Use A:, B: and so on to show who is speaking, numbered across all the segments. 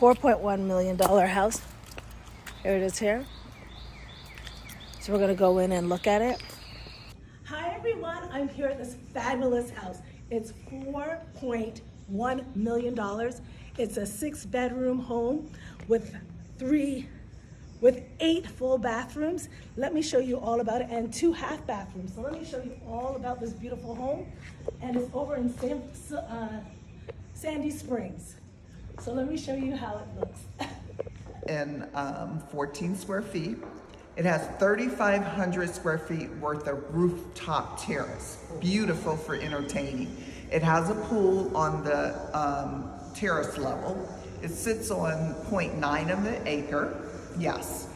A: $4.1 million house. Here it is here. So we're gonna go in and look at it. Hi everyone, I'm here at this fabulous house. It's $4.1 million. It's a 6-bedroom home with 8 full bathrooms. Let me show you all about it, and 2 half bathrooms. So let me show you all about this beautiful home. And it's over in Sandy Springs. So let me show you how it looks.
B: And 14 square feet. It has 3,500 square feet worth of rooftop terrace. Beautiful for entertaining. It has a pool on the terrace level. It sits on 0.9 of an acre. Yes.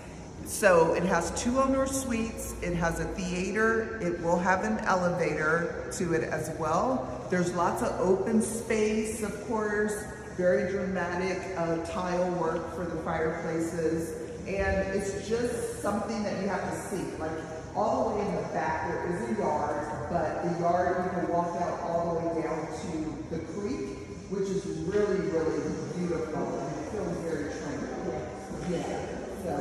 B: So it has 2 owner suites. It has a theater. It will have an elevator to it as well. There's lots of open space, of course. Very dramatic tile work for the fireplaces. And it's just something that you have to see. Like all the way in the back, there is a yard, but the yard, you can walk out all the way down to the creek, which is really, really beautiful and it feels very tranquil. Yeah. So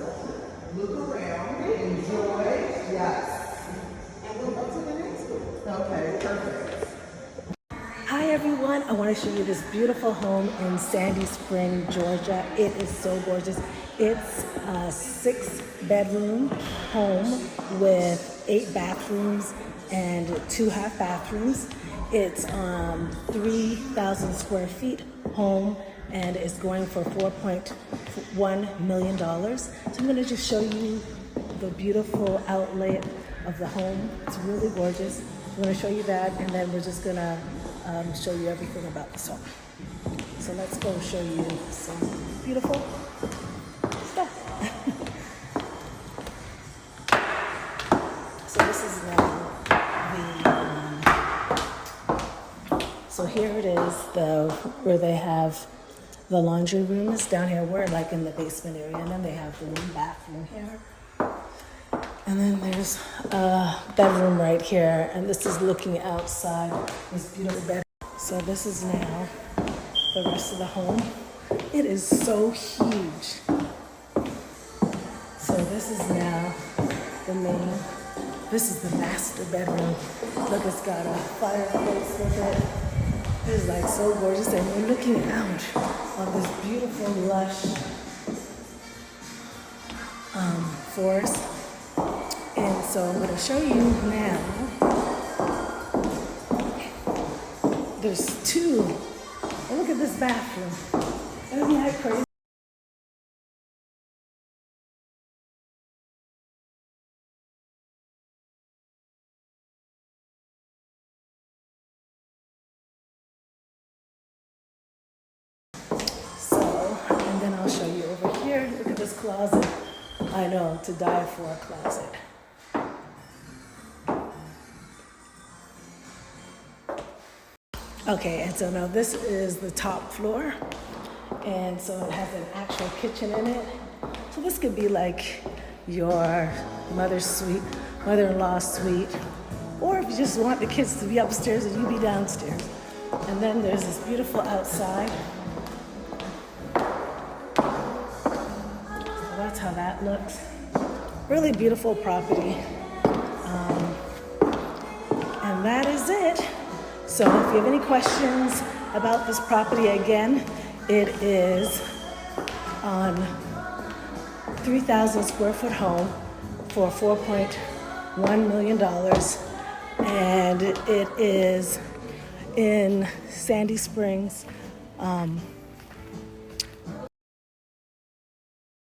B: look around, enjoy. Yes. And we'll go to the next one. Okay, perfect.
A: Hi everyone, I want to show you this beautiful home in Sandy Spring, Georgia. It is so gorgeous. It's a 6-bedroom home with 8 bathrooms and 2 half bathrooms. It's 3,000 square feet home, and it's going for $4.1 million. So I'm going to just show you the beautiful outlay of the home. It's really gorgeous. I'm going to show you that, and then we're just going to show you everything about this home. So let's go show you some beautiful stuff. So this is now so here it is, where they have the laundry room is down here. We're like in the basement area, and then they have the main bathroom here. And then there's a bedroom right here, and this is looking outside this beautiful bedroom. So this is now the rest of the home. It is so huge. So this is now this is the master bedroom. Look, it's got a fireplace with it. It's like so gorgeous, and we're looking out on this beautiful lush forest. And so I'm going to show you now. There's 2. And look at this bathroom. Isn't that crazy? So, and then I'll show you over here. Look at this closet. I know, to die for a closet. Okay, and so now this is the top floor, and so it has an actual kitchen in it. So this could be like your mother's suite, mother-in-law's suite, or if you just want the kids to be upstairs and you be downstairs. And then there's this beautiful outside. So that's how that looks. Really beautiful property. And that is it. So if you have any questions about this property, again, it is on 3,000 square foot home for $4.1 million. And it is in Sandy Springs,